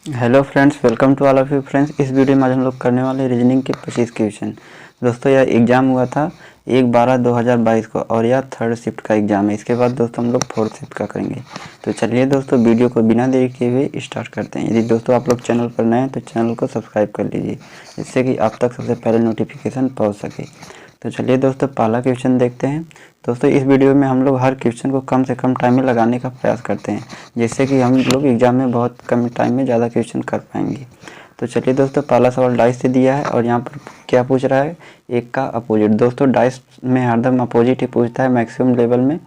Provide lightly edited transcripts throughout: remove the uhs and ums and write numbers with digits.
Hello friends, welcome to all of you friends. इस video में आज हम लोग करने वाले रीजनिंग के 25 क्वेश्चन। दोस्तों यह एग्ज़ाम हुआ था 1/12/2022 को और यह थर्ड शिफ्ट का एग्ज़ाम है। इसके बाद दोस्तों हम लोग फोर्थ शिफ्ट का करेंगे। तो चलिए दोस्तों वीडियो को बिना देरी किए हुए स्टार्ट करते हैं। यदि दोस्तों आप लोग चैनल पर नए हैं तो चैनल को सब्सक्राइब कर लीजिए, जिससे कि आप तक सबसे पहले नोटिफिकेशन पहुँच सके। तो चलिए दोस्तों पहला क्वेश्चन देखते हैं। दोस्तों इस वीडियो में हम लोग हर क्वेश्चन को कम से कम टाइम में लगाने का प्रयास करते हैं, जिससे कि हम लोग एग्ज़ाम में बहुत कम टाइम में ज़्यादा क्वेश्चन कर पाएंगे। तो चलिए दोस्तों पहला सवाल डाइस से दिया है और यहाँ पर क्या पूछ रहा है, एक का अपोजिट। दोस्तों डाइस में हरदम अपोजिट ही पूछता है, मैक्सिमम लेवल में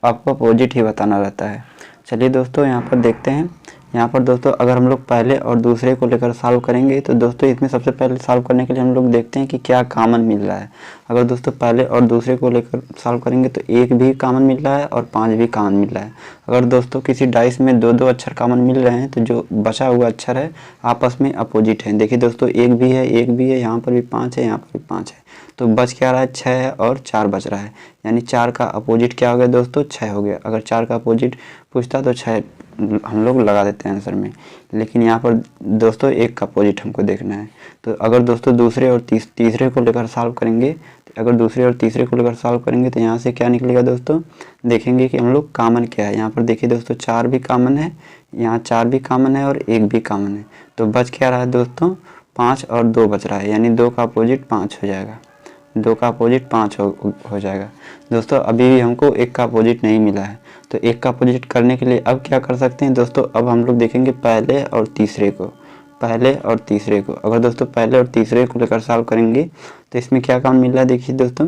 आपको अपोजिट ही बताना रहता है। चलिए दोस्तों यहाँ पर देखते हैं। यहाँ पर दोस्तों अगर हम लोग पहले और दूसरे को लेकर सॉल्व करेंगे तो दोस्तों इसमें सबसे पहले सॉल्व करने के लिए हम लोग देखते हैं कि क्या कॉमन मिल रहा है। अगर दोस्तों पहले और दूसरे को लेकर सॉल्व करेंगे तो एक भी कॉमन मिल रहा है और 5 भी कॉमन मिल रहा है। अगर दोस्तों किसी डाइस में दो दो अक्षर कॉमन मिल रहे हैं तो जो बचा हुआ अक्षर है आपस में अपोजिट है। देखिए दोस्तों एक भी है, यहाँ पर भी 5 है, यहाँ पर भी 5 है, तो बच क्या रहा है, 6 है और 4 बच रहा है। यानी 4 का अपोजिट क्या हो गया दोस्तों, 6 हो गया। अगर 4 का अपोजिट पूछता तो 6 हम लोग लगा देते हैं आंसर में, लेकिन यहाँ पर दोस्तों एक का अपोजिट हमको देखना है। तो अगर दोस्तों दूसरे और तीसरे को लेकर सॉल्व करेंगे, अगर दूसरे और तीसरे को लेकर सॉल्व करेंगे तो यहाँ से क्या निकलेगा दोस्तों, देखेंगे कि हम लोग कॉमन क्या है। यहाँ पर देखिए दोस्तों 4 भी कॉमन है, यहाँ 4 भी कॉमन है और 1 भी कॉमन है। तो बच क्या रहा है दोस्तों, 5 और 2 बच रहा है, यानी 2 का अपोजिट 5 हो जाएगा। 2 का अपोजिट 5 हो जाएगा। दोस्तों अभी भी हमको 1 का अपोजिट नहीं मिला है, तो 1 का अपोजिट करने के लिए अब क्या कर सकते हैं दोस्तों, अब हम लोग देखेंगे पहले और तीसरे को। पहले और तीसरे को अगर दोस्तों पहले और तीसरे को लेकर सॉल्व करेंगे तो इसमें क्या काम मिल रहा है, देखिए दोस्तों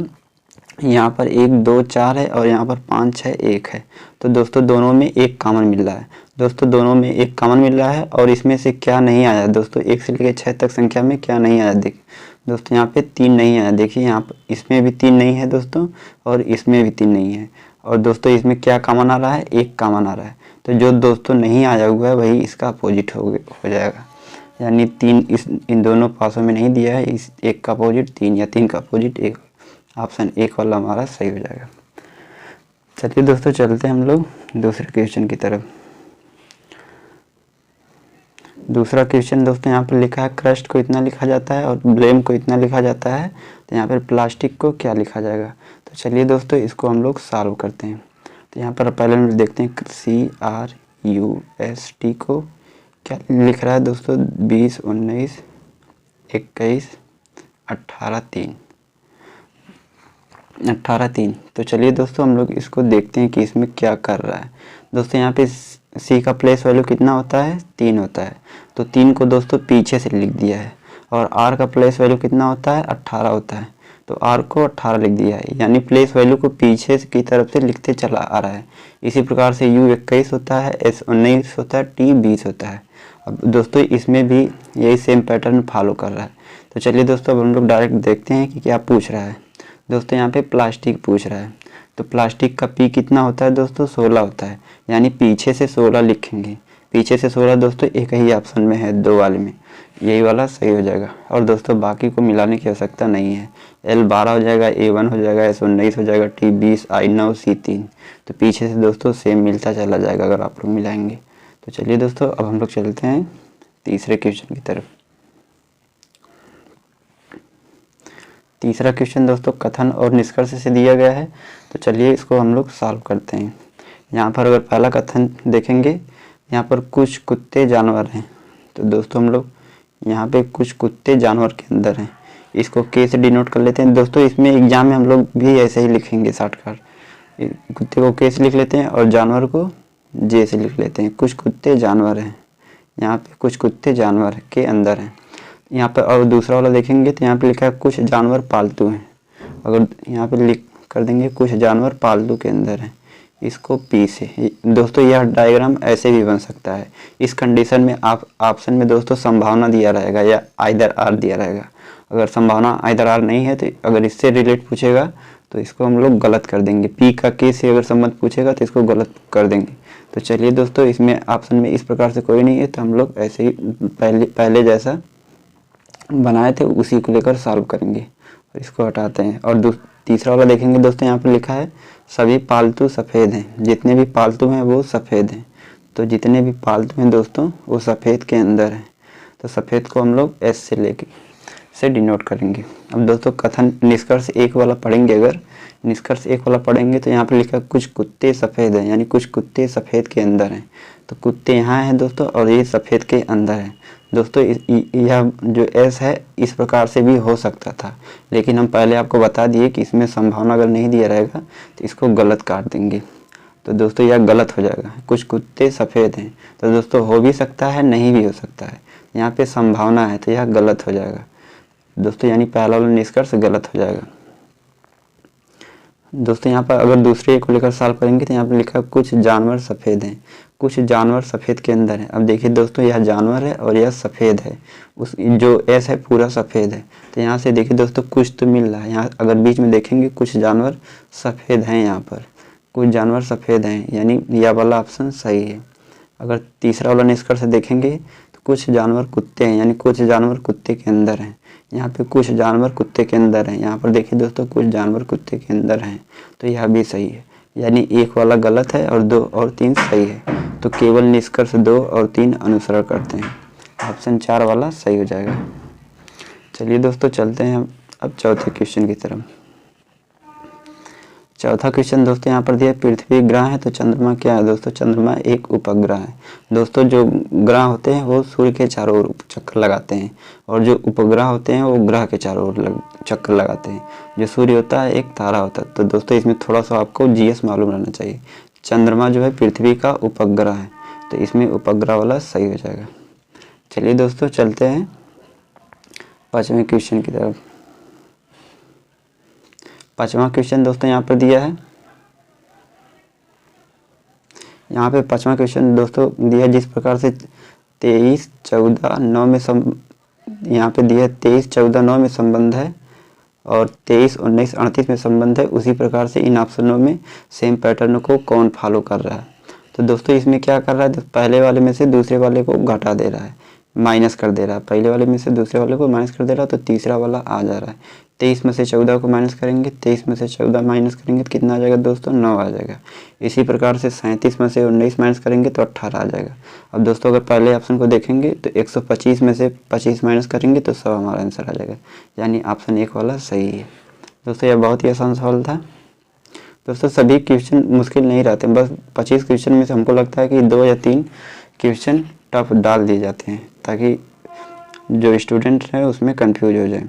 यहाँ पर 1 2 4 है और यहाँ पर 5 6 1 है। तो दोस्तों दोनों में एक कॉमन मिल रहा है। दोस्तों दोनों में एक कॉमन मिल रहा है और इसमें से क्या नहीं आया दोस्तों, 1 से लेकर 6 तक संख्या में क्या नहीं आया। देखिए दोस्तों यहाँ पे 3 नहीं आया, देखिए यहाँ पर इसमें भी 3 नहीं है दोस्तों और इसमें भी 3 नहीं है। और दोस्तों इसमें क्या कॉमन आ रहा है, एक कॉमन आ रहा है। तो जो दोस्तों नहीं आया हुआ है वही इसका अपोजिट हो जाएगा। यानी 3 इन दोनों पासों में नहीं दिया है, इस 1 का अपोजिट 3 या 3 का अपोजिट 1। ऑप्शन 1 वाला हमारा सही हो जाएगा। चलिए दोस्तों चलते हैं हम लोग दूसरे क्वेश्चन की तरफ। दूसरा क्वेश्चन दोस्तों यहाँ पर लिखा है क्रस्ट को इतना लिखा जाता है और ब्लेम को इतना लिखा जाता है, तो यहाँ पर प्लास्टिक को क्या लिखा जाएगा। तो चलिए दोस्तों इसको हम लोग सॉल्व करते हैं। तो यहाँ पर पहले हम देखते हैं CRUST को क्या लिख रहा है दोस्तों, 20 19 21 18 3। तो चलिए दोस्तों हम लोग इसको देखते हैं कि इसमें क्या कर रहा है। दोस्तों यहाँ पे C का प्लेस वैल्यू कितना होता है, 3 होता है, तो 3 को दोस्तों पीछे से लिख दिया है। और R का प्लेस वैल्यू कितना होता है, 18 होता है, तो R को 18 लिख दिया है। यानी प्लेस वैल्यू को पीछे की तरफ से लिखते चला आ रहा है। इसी प्रकार से U 21 होता है, S 19 होता है, T 20 होता है। अब दोस्तों इसमें भी यही सेम पैटर्न फॉलो कर रहा है। तो चलिए दोस्तों अब हम लोग डायरेक्ट देखते हैं कि क्या पूछ रहा है। दोस्तों यहाँ पे प्लास्टिक पूछ रहा है, तो प्लास्टिक का P कितना होता है दोस्तों, 16 होता है। यानी पीछे से 16 लिखेंगे, पीछे से 16 दोस्तों एक ही ऑप्शन में है, 2 वाले में, यही वाला सही हो जाएगा। और दोस्तों बाकी को मिलाने की आवश्यकता नहीं है। L 12 हो जाएगा, A 1 हो जाएगा, S 19 हो जाएगा, T 20, I 9, C 3। तो पीछे से दोस्तों सेम मिलता चला जाएगा अगर आप लोग मिलाएंगे। तो चलिए दोस्तों अब हम लोग चलते हैं तीसरे क्वेश्चन की तरफ। तीसरा क्वेश्चन दोस्तों कथन और निष्कर्ष से दिया गया है, तो चलिए इसको हम लोग सॉल्व करते हैं। यहाँ पर अगर पहला कथन देखेंगे, यहाँ पर कुछ कुत्ते जानवर हैं, तो दोस्तों हम लोग यहाँ पे कुछ कुत्ते जानवर के अंदर हैं, इसको के से डिनोट कर लेते हैं। दोस्तों इसमें एग्जाम में हम लोग भी ऐसे ही लिखेंगे, शॉर्टकट कुत्ते को के से लिख लेते हैं और जानवर को जे से लिख लेते हैं। कुछ कुत्ते जानवर हैं, यहाँ पे कुछ कुत्ते जानवर के अंदर हैं। यहाँ पे और दूसरा वाला देखेंगे तो यहाँ पे लिखा है कुछ जानवर पालतू हैं, अगर यहाँ पे लिख कर देंगे कुछ जानवर पालतू के अंदर हैं, इसको पी से। दोस्तों यह डायग्राम ऐसे भी बन सकता है। इस कंडीशन में आप ऑप्शन में दोस्तों संभावना दिया रहेगा या आइदर आर दिया रहेगा। अगर संभावना आइदर आर नहीं है तो अगर इससे रिलेट पूछेगा तो इसको हम लोग गलत कर देंगे। पी का के से अगर संबंध पूछेगा तो इसको गलत कर देंगे। तो चलिए दोस्तों इसमें ऑप्शन में इस प्रकार से कोई नहीं है, तो हम लोग ऐसे ही पहले जैसा बनाए थे उसी को लेकर सॉल्व करेंगे और इसको हटाते हैं। और तीसरा वाला देखेंगे दोस्तों, यहाँ पर लिखा है सभी पालतू सफ़ेद हैं, जितने भी पालतू हैं वो सफ़ेद हैं। तो जितने भी पालतू हैं दोस्तों वो सफ़ेद के अंदर हैं। तो सफ़ेद को हम लोग एस से लेके से डिनोट करेंगे। अब दोस्तों कथन निष्कर्ष एक वाला पढ़ेंगे, अगर निष्कर्ष एक वाला पढ़ेंगे तो यहाँ पर लिखा कुछ कुत्ते सफ़ेद हैं, यानी कुछ कुत्ते सफ़ेद के अंदर हैं। तो कुत्ते यहाँ हैं दोस्तों और ये सफ़ेद के अंदर है। दोस्तों यह जो एस है इस प्रकार से भी हो सकता था, लेकिन हम पहले आपको बता दिए कि इसमें संभावना अगर नहीं दिया रहेगा तो इसको गलत काट देंगे। तो दोस्तों यह गलत हो जाएगा, कुछ कुत्ते सफ़ेद हैं। तो दोस्तों हो भी सकता है, नहीं भी हो सकता है, यहाँ पे संभावना है, तो यह गलत हो जाएगा दोस्तों, यानी पहला वाला निष्कर्ष गलत हो जाएगा। दोस्तों यहाँ पर अगर दूसरे को लेकर सॉल्व करेंगे तो यहाँ पर लिखा कुछ जानवर सफ़ेद हैं, कुछ जानवर सफ़ेद के अंदर है। अब देखिए दोस्तों यह जानवर है और यह सफ़ेद है, उस जो एस है पूरा सफ़ेद है। तो यहाँ से देखिए दोस्तों कुछ तो मिल रहा है, यहाँ अगर बीच में देखेंगे कुछ जानवर सफ़ेद हैं, यहाँ पर कुछ जानवर सफ़ेद हैं, यानी यह वाला ऑप्शन सही है। अगर तीसरा वाला निष्कर्ष देखेंगे तो कुछ जानवर कुत्ते हैं, यानी कुछ जानवर कुत्ते के अंदर हैं। यहाँ पे कुछ जानवर कुत्ते के अंदर हैं, यहाँ पर देखिए दोस्तों कुछ जानवर कुत्ते के अंदर हैं, तो यह भी सही है। यानी एक वाला गलत है और 2 और 3 सही है। तो केवल निष्कर्ष 2 और 3 अनुसरण करते हैं, ऑप्शन 4 वाला सही हो जाएगा। चलिए दोस्तों चलते हैं अब चौथे क्वेश्चन की तरफ। चौथा क्वेश्चन दोस्तों यहाँ पर दिया पृथ्वी ग्रह है तो चंद्रमा क्या है। दोस्तों चंद्रमा एक उपग्रह है। दोस्तों जो ग्रह होते हैं वो सूर्य के चारों ओर चक्कर लगाते हैं, और जो उपग्रह होते हैं वो ग्रह के चारों ओर चक्कर लगाते हैं। जो सूर्य होता है एक तारा होता है। तो दोस्तों इसमें थोड़ा सा आपको जीएस मालूम रहना चाहिए। चंद्रमा जो है पृथ्वी का उपग्रह है, तो इसमें उपग्रह वाला सही हो जाएगा। चलिए दोस्तों चलते हैं पाँचवें क्वेश्चन की तरफ। पाँचवा क्वेश्चन दोस्तों यहाँ पर दिया है, यहाँ पे पाँचवा क्वेश्चन दोस्तों दिया जिस प्रकार से 23, 14, 9 में यहाँ पे दिया 23, 14, 9 में संबंध है और 23, 19, 38 में संबंध है, उसी प्रकार से इन ऑप्शनों में सेम पैटर्न को कौन फॉलो कर रहा है। तो दोस्तों इसमें क्या कर रहा है, पहले वाले में से दूसरे वाले को घटा दे रहा है, माइनस कर दे रहा है। पहले वाले में से दूसरे वाले को माइनस कर दे रहा है, तो तीसरा वाला आ जा रहा है। 23 में से 14 को माइनस करेंगे, 23 में से 14 माइनस करेंगे तो कितना आ जाएगा दोस्तों, 9 आ जाएगा। इसी प्रकार से 37 में से 19 माइनस करेंगे तो 18 आ जाएगा। अब दोस्तों अगर पहले ऑप्शन को देखेंगे तो 125 में से 25 माइनस करेंगे तो 100 हमारा आंसर आ जाएगा, यानी ऑप्शन 1 वाला सही है। दोस्तों यह बहुत ही आसान सवाल था। दोस्तों सभी क्वेश्चन मुश्किल नहीं रहते, बस 25 क्वेश्चन में से हमको लगता है कि 2 या 3 क्वेश्चन टफ डाल दिए जाते हैं ताकि जो स्टूडेंट है उसमें कंफ्यूज हो जाए।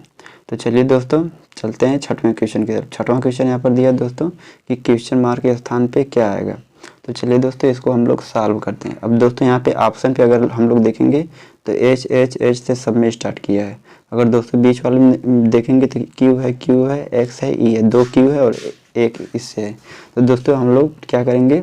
तो चलिए दोस्तों चलते हैं छठवें क्वेश्चन की तरफ। छठवां क्वेश्चन यहाँ पर दिया दोस्तों कि क्वेश्चन मार्क के स्थान पे क्या आएगा। तो चलिए दोस्तों इसको हम लोग सॉल्व करते हैं। अब दोस्तों यहाँ पे ऑप्शन पे अगर हम लोग देखेंगे तो एच से सब में स्टार्ट किया है। अगर दोस्तों बीच वाले में देखेंगे तो क्यू है, एक्स है, ई है, 2 क्यू है और 1 इससे है। तो दोस्तों हम लोग क्या करेंगे,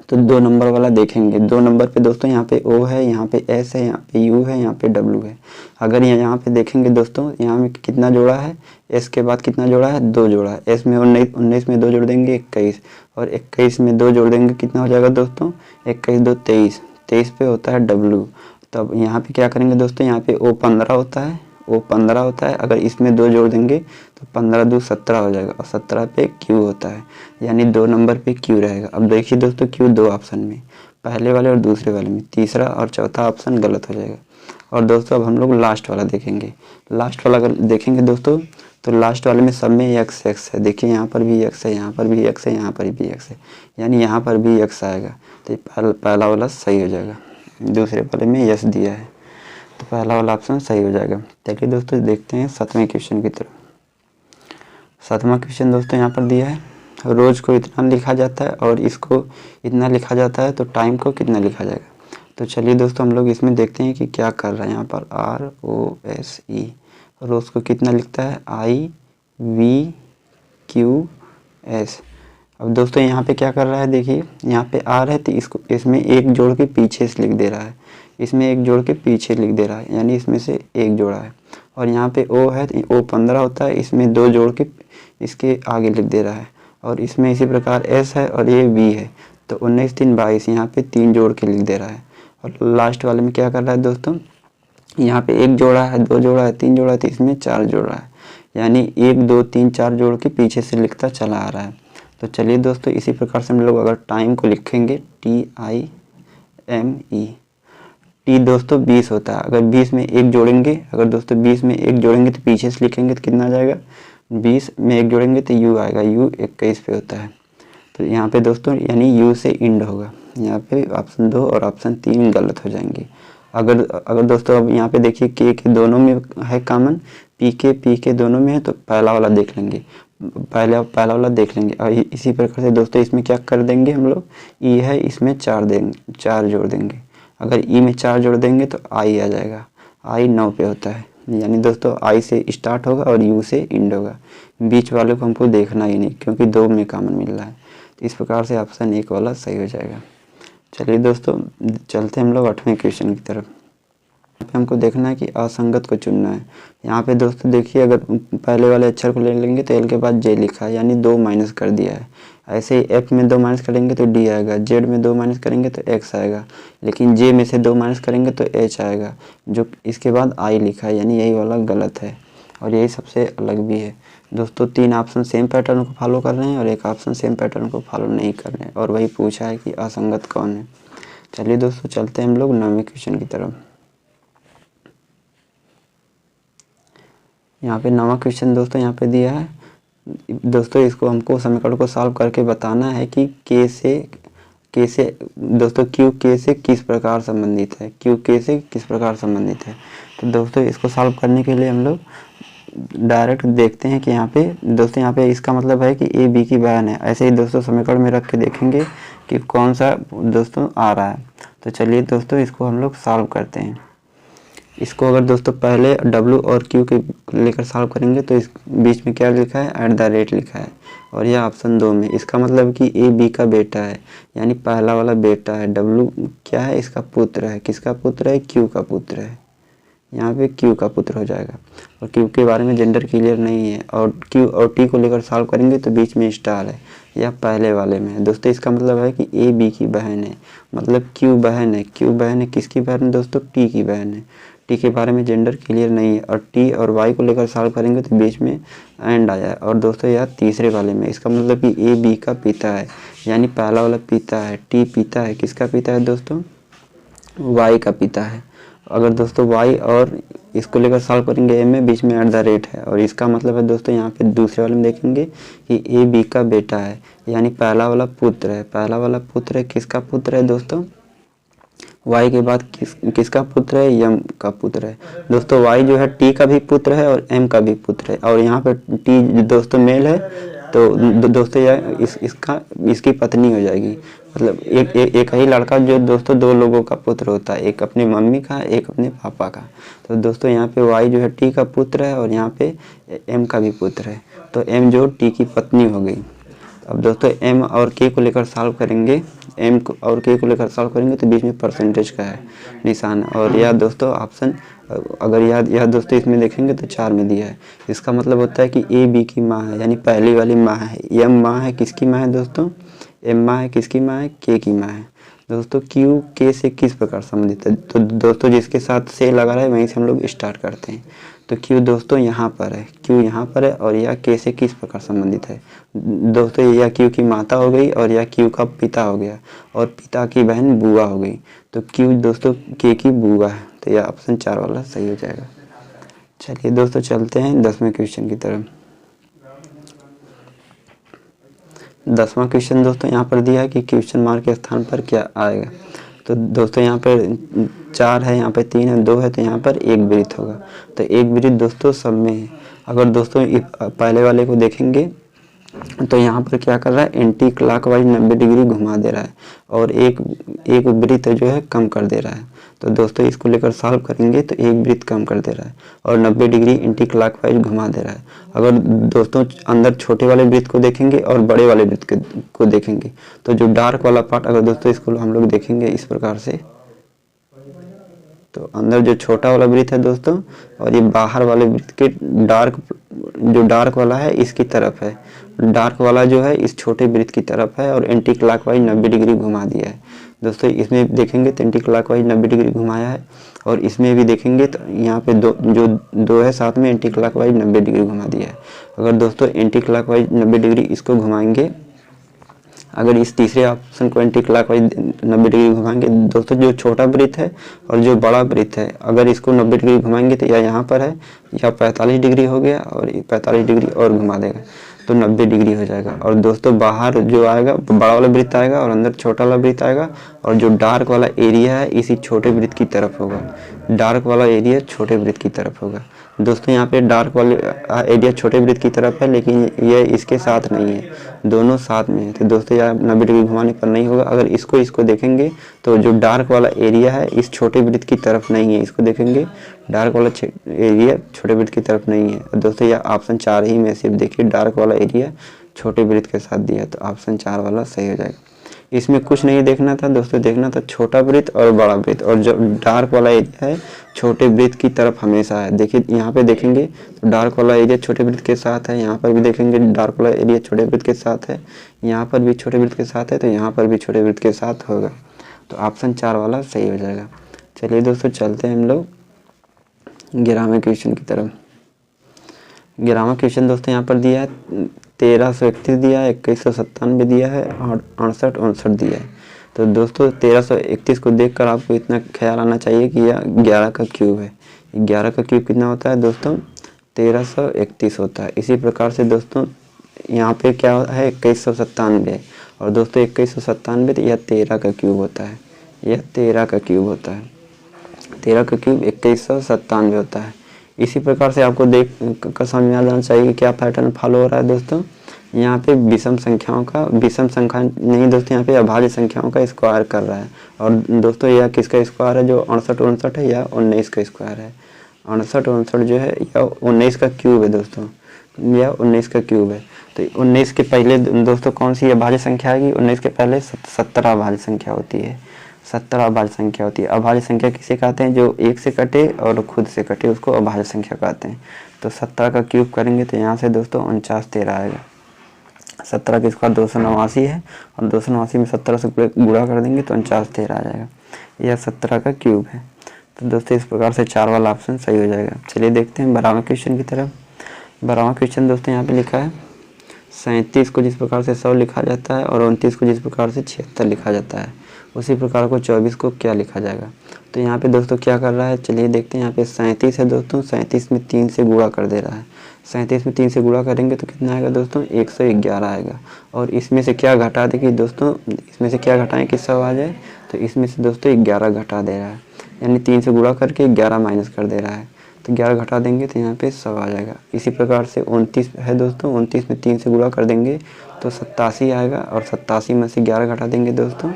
तो 2 नंबर वाला देखेंगे। 2 नंबर पे दोस्तों यहाँ पे O है, यहाँ पे S है, यहाँ पे U है, यहाँ पे W है। अगर यहाँ पे देखेंगे दोस्तों यहाँ में कितना जोड़ा है, S के बाद कितना जोड़ा है, 2 जोड़ा है। S में 19 में 2 जोड़ देंगे 21, और 21 में 2 जोड़ देंगे कितना हो जाएगा दोस्तों, 21 2 23, 23 पे होता है W। तब यहाँ पे क्या करेंगे दोस्तों, यहाँ पे O 15 होता है, O 15 होता है। अगर इसमें 2 जोड़ देंगे तो 15 2 17 हो जाएगा, और 17 पे Q होता है, यानी 2 नंबर पे Q रहेगा। अब देखिए दोस्तों Q 2 ऑप्शन में, पहले वाले और दूसरे वाले में, तीसरा और चौथा ऑप्शन गलत हो जाएगा। और दोस्तों अब हम लोग लास्ट वाला देखेंगे। लास्ट वाला अगर देखेंगे दोस्तों तो लास्ट वाले में सब में x है। देखिए यहाँ पर भी x है, यहाँ पर भी x है, यहाँ पर भी x है, यानी यहाँ पर भी x आएगा। तो पहला वाला सही हो जाएगा। दूसरे वाले में यस दिया है तो पहला वाला ऑप्शन सही हो जाएगा। चलिए दोस्तों देखते हैं 7वें क्वेश्चन की तरफ। 7वां क्वेश्चन दोस्तों यहाँ पर दिया है, रोज को इतना लिखा जाता है और इसको इतना लिखा जाता है, तो टाइम को कितना लिखा जाएगा। तो चलिए दोस्तों हम लोग इसमें देखते हैं कि क्या कर रहा है। यहाँ पर ROSE, रोज को कितना लिखता है, IVQS। अब दोस्तों यहाँ पे क्या कर रहा है, देखिए यहाँ पे R है तो इसको इसमें एक जोड़ के पीछे से लिख दे रहा है, इसमें एक जोड़ के पीछे लिख दे रहा है, यानी इसमें से एक जोड़ा है। और यहाँ पे O है तो O 15 होता है, इसमें 2 जोड़ के इसके आगे लिख दे रहा है। और इसमें इसी प्रकार S है और ये V है, तो 19 3 22, यहाँ पे 3 जोड़ के लिख दे रहा है। और लास्ट वाले में क्या कर रहा है दोस्तों, यहाँ पे 1 जोड़ा है, 2 जोड़ा है, 3 जोड़ा है, तो इसमें 4 जोड़ा है, यानी 1 2 3 4 जोड़ के पीछे से लिखता चला आ रहा है। तो चलिए दोस्तों इसी प्रकार से हम लोग अगर टाइम को लिखेंगे TIME एम ई। टी दोस्तों 20 होता है, अगर 20 में एक जोड़ेंगे, अगर दोस्तों 20 में एक जोड़ेंगे तो पीछे से लिखेंगे तो कितना आ जाएगा, 20 में एक जोड़ेंगे तो यू आएगा, यू 21 पे होता है। तो यहाँ पे दोस्तों यानी यू से इंड होगा, यहाँ पे ऑप्शन 2 और ऑप्शन 3 गलत हो जाएंगे। अगर दोस्तों अब यहाँ पे देखिए के दोनों में है कॉमन, पी के दोनों में है, तो पहला वाला देख लेंगे, पहला वाला देख लेंगे। और इसी प्रकार से दोस्तों इसमें क्या कर देंगे हम लोग, ई है इसमें 4 देंगे, 4 जोड़ देंगे। अगर ई में 4 जोड़ देंगे तो आई आ जाएगा, आई 9 पे होता है, यानी दोस्तों आई से स्टार्ट होगा और यू से इंड होगा। बीच वाले को हमको देखना ही नहीं क्योंकि 2 में कॉमन मिल रहा है। तो इस प्रकार से ऑप्शन 1 वाला सही हो जाएगा। चलिए दोस्तों चलते हम लोग 8वें क्वेश्चन की तरफ। यहाँ पे हमको देखना है कि असंगत को चुनना है। यहाँ पे दोस्तों देखिए, अगर पहले वाले अक्षर को ले लेंगे तो एल के बाद जे लिखा है, यानी 2 माइनस कर दिया है। ऐसे ही एफ में 2 माइनस करेंगे तो डी आएगा, जेड में 2 माइनस करेंगे तो एक्स आएगा, लेकिन जे में से 2 माइनस करेंगे तो एच आएगा, जो इसके बाद आई लिखा है, यानी यही वाला गलत है और यही सबसे अलग भी है। दोस्तों 3 ऑप्शन सेम पैटर्न को फॉलो कर रहे हैं और एक ऑप्शन सेम पैटर्न को फॉलो नहीं कर रहे हैं, और वही पूछा है कि असंगत कौन है। चलिए दोस्तों चलते हैं हम लोग 9वें क्वेश्चन की तरफ। यहाँ पे 9वां क्वेश्चन दोस्तों यहाँ पे दिया है। दोस्तों इसको हमको समीकरण को सॉल्व करके बताना है कि के से दोस्तों क्यू के से किस प्रकार संबंधित है, क्यू के से किस प्रकार संबंधित है। तो दोस्तों इसको सॉल्व करने के लिए हम लोग डायरेक्ट देखते हैं कि यहाँ पे दोस्तों यहाँ पे इसका मतलब है कि ए बी की बहन है। ऐसे ही दोस्तों समीकरण में रख के देखेंगे कि कौन सा दोस्तों आ रहा है। तो चलिए दोस्तों इसको हम लोग सॉल्व करते हैं। इसको अगर दोस्तों पहले W और Q के लेकर सॉल्व करेंगे तो इस बीच में क्या लिखा है, @ लिखा है, और यह ऑप्शन 2 में। इसका मतलब कि ए बी का बेटा है, यानी पहला वाला बेटा है। W क्या है, इसका पुत्र है। किसका पुत्र है, Q का पुत्र है। यहाँ पे Q का पुत्र हो जाएगा, और Q के बारे में जेंडर क्लियर नहीं है। और Q और T को लेकर सॉल्व करेंगे तो बीच में स्टार है, यह पहले वाले में है। दोस्तों इसका मतलब है कि ए बी की बहन है, मतलब Q बहन है। Q बहन है किसकी बहन है दोस्तों, T की बहन है। T के बारे में जेंडर क्लियर नहीं है, और T और Y को लेकर सॉल्व करेंगे तो बीच में एंड आया है। और दोस्तों यह तीसरे वाले में, इसका मतलब कि ए बी का पिता है, यानी पहला वाला पिता है। T पिता है, किसका पिता है दोस्तों, Y का पिता है। अगर दोस्तों y और इसको लेकर सॉल्व करेंगे m में बीच में @ है, और इसका मतलब है दोस्तों यहाँ पे दूसरे वाले में देखेंगे कि a b का बेटा है, यानी पहला वाला पुत्र है। पहला वाला पुत्र है, किसका पुत्र है दोस्तों, y के बाद किसका पुत्र है, m का पुत्र है। दोस्तों y जो है t का भी पुत्र है और m का भी पुत्र है, और यहाँ पे t दोस्तों मेल है, तो दोस्तों यह इसकी पत्नी हो जाएगी। मतलब एक ही लड़का जो दोस्तों 2 लोगों का पुत्र होता है, एक अपनी मम्मी का, एक अपने पापा का। तो दोस्तों यहाँ पे y जो है t का पुत्र है, और यहाँ पे m का भी पुत्र है, तो m जो t की पत्नी हो गई। अब दोस्तों m और k को लेकर सॉल्व करेंगे, और k को लेकर सॉल्व करेंगे तो बीच में परसेंटेज का है निशान, और यह दोस्तों ऑप्शन अगर यह दोस्तों इसमें देखेंगे तो 4 में दिया है। इसका मतलब होता है कि ए बी की माँ है, यानी पहली वाली माँ है। m माँ है, किसकी माँ है दोस्तों, m माँ है, किसकी माँ है, k की माँ है। दोस्तों Q K से किस प्रकार संबंधित है, तो दोस्तों जिसके साथ से लगा रहा है वहीं से हम लोग स्टार्ट करते हैं। तो Q दोस्तों यहाँ पर है, Q यहाँ पर है, और यह K से किस प्रकार संबंधित है दोस्तों, यह Q की माता हो गई और यह Q का पिता हो गया, और पिता की बहन बुआ हो गई। तो Q दोस्तों K की बुआ है, तो यह ऑप्शन 4 वाला सही हो जाएगा। चलिए दोस्तों चलते हैं 10वें क्वेश्चन की तरफ। 10वां क्वेश्चन दोस्तों यहाँ पर दिया है कि क्वेश्चन मार्क के स्थान पर क्या आएगा। तो दोस्तों यहाँ पर 4 है, यहाँ पर 3 है, 2 है, तो यहाँ पर एक वृत्त होगा। तो एक वृत्त दोस्तों सब में है। अगर दोस्तों पहले वाले को देखेंगे तो यहाँ पर क्या कर रहा है, एंटी क्लॉकवाइज 90 डिग्री घुमा दे रहा है, और एक वृत्त जो है कम कर दे रहा है। तो दोस्तों इसको लेकर सॉल्व करेंगे तो एक वृत्त कम कर दे रहा है और 90 डिग्री एंटी क्लॉकवाइज घुमा दे रहा है। अगर दोस्तों अंदर छोटे वाले वृत्त को देखेंगे और बड़े वाले वृत्त को देखेंगे, तो जो डार्क वाला पार्ट, अगर दोस्तों इसको हम लोग देखेंगे इस प्रकार से, तो अंदर जो छोटा वाला वृत्त है दोस्तों, और ये बाहर वाले वृत्त के डार्क वाला है इसकी तरफ है, डार्क वाला जो है इस छोटे वृत्त की तरफ है, और एंटी क्लॉकवाइज 90 डिग्री घुमा दिया है। दोस्तों इसमें देखेंगे तो एंटी क्लॉकवाइज 90 डिग्री घुमाया है, और इसमें भी देखेंगे तो यहाँ पे दो है साथ में एंटी क्लॉकवाइज 90 डिग्री घुमा दिया है। अगर दोस्तों एंटी क्लॉकवाइज 90 डिग्री इसको घुमाएंगे अगर इस तीसरे ऑप्शन को एंटी क्लॉकवाइज 90 डिग्री घुमाएंगे दोस्तों, जो छोटा वृत्त है और जो बड़ा वृत्त है, अगर इसको 90 डिग्री घुमाएंगे तो या यहाँ पर है या 45 डिग्री हो गया और 45 डिग्री और घुमा देगा तो 90 डिग्री हो जाएगा। और दोस्तों बाहर जो आएगा बड़ा वाला वृत्त आएगा और अंदर छोटा वाला वृत्त आएगा, और जो डार्क वाला एरिया है इसी छोटे वृत्त की तरफ होगा। डार्क वाला एरिया छोटे वृत्त की तरफ होगा। दोस्तों यहाँ पे डार्क वाले एरिया छोटे वृत्त की तरफ है, लेकिन ये इसके साथ नहीं है, दोनों साथ में है। तो दोस्तों यहाँ 90 डिग्री घुमाने पर नहीं होगा। अगर इसको देखेंगे तो जो डार्क वाला एरिया है इस छोटे वृत्त की तरफ नहीं है, इसको देखेंगे डार्क वाला एरिया छोटे वृत्त की तरफ नहीं है। दोस्तों यह ऑप्शन 4 ही में सिर्फ देखिए डार्क वाला एरिया छोटे वृत्त के साथ दिया, तो ऑप्शन 4 वाला सही हो जाएगा। इसमें कुछ नहीं देखना था दोस्तों, देखना था छोटा वृत्त और बड़ा वृत्त, और जो डार्क वाला एरिया है छोटे वृत्त की तरफ हमेशा है। देखिए यहाँ पे देखेंगे तो डार्क वाला एरिया छोटे वृत्त के साथ है, यहाँ पर भी देखेंगे डार्क वाला एरिया छोटे वृत्त के साथ है, यहाँ पर भी छोटे वृत्त के साथ है, तो यहाँ पर भी छोटे वृत्त के साथ होगा, तो ऑप्शन 4 वाला सही हो जाएगा। चलिए दोस्तों चलते हैं हम लोग 11वें क्वेश्चन की तरफ। 11वां क्वेश्चन दोस्तों यहाँ पर दिया है 1331 दिया है, 2197 दिया है और 68 दिया है। तो दोस्तों 1331 को देखकर आपको इतना ख्याल आना चाहिए कि यह 11 का क्यूब है। 11 का क्यूब कितना होता है दोस्तों? 1331 होता है। इसी प्रकार से दोस्तों यहाँ पे क्या है 2197 है, और दोस्तों 2197 तो यह 13 का क्यूब होता है, यह 13 का क्यूब होता है। 13 का क्यूब 2197 होता है। इसी प्रकार से आपको देख कर समझ में आ जाना चाहिए कि क्या पैटर्न फॉलो हो रहा है दोस्तों। यहाँ पे विषम संख्या नहीं दोस्तों, यहाँ पे अभाज्य संख्याओं का स्क्वायर कर रहा है। और दोस्तों यह किसका स्क्वायर है? जो 68 है या 19 का स्क्वायर है। 68 जो है या 19 का क्यूब है दोस्तों, या 19 का क्यूब है। तो 19 के पहले दोस्तों कौन सी अभाज्य संख्या आएगी? 19 के पहले 17 अभाज्य संख्या होती है। 17 अभाज्य संख्या होती है। अभाज्य संख्या किसे कहते हैं? जो एक से कटे और खुद से कटे उसको अभाज्य संख्या कहते हैं। तो 17 का क्यूब करेंगे तो यहाँ से दोस्तों 49 13 आएगा। 17 के स्क्वायर 289 है, और 289 में 17 से गुणा कर देंगे तो 49 13 आ जाएगा। यह 17 का क्यूब है। तो दोस्तों इस प्रकार से 4 वाला ऑप्शन सही हो जाएगा। चलिए देखते हैं 12वें क्वेश्चन की तरफ। 12वां क्वेश्चन दोस्तों यहाँ पे लिखा है 37 को जिस प्रकार से 100 लिखा जाता है और 29 को जिस प्रकार से 76 लिखा जाता है, उसी प्रकार को 24 को क्या लिखा जाएगा। तो यहाँ पे दोस्तों क्या कर रहा है, चलिए देखते हैं। यहाँ पे 37 है दोस्तों, 37 में 3 से गुणा कर दे रहा है। 37 में 3 से गुणा करेंगे तो कितना आएगा दोस्तों? 111 आएगा। और इसमें से क्या घटा देंगे दोस्तों? इसमें से क्या घटाएं कि 100 आ जाए? तो इसमें से दोस्तों 11 घटा दे रहा है, यानी 3 से गुणा करके 11 माइनस कर दे रहा है। तो 11 घटा देंगे तो यहाँ पे 100 आ जाएगा। इसी प्रकार से 29 है दोस्तों, 29 में 3 से गुणा कर देंगे तो 87 आएगा, और 87 में से 11 घटा देंगे दोस्तों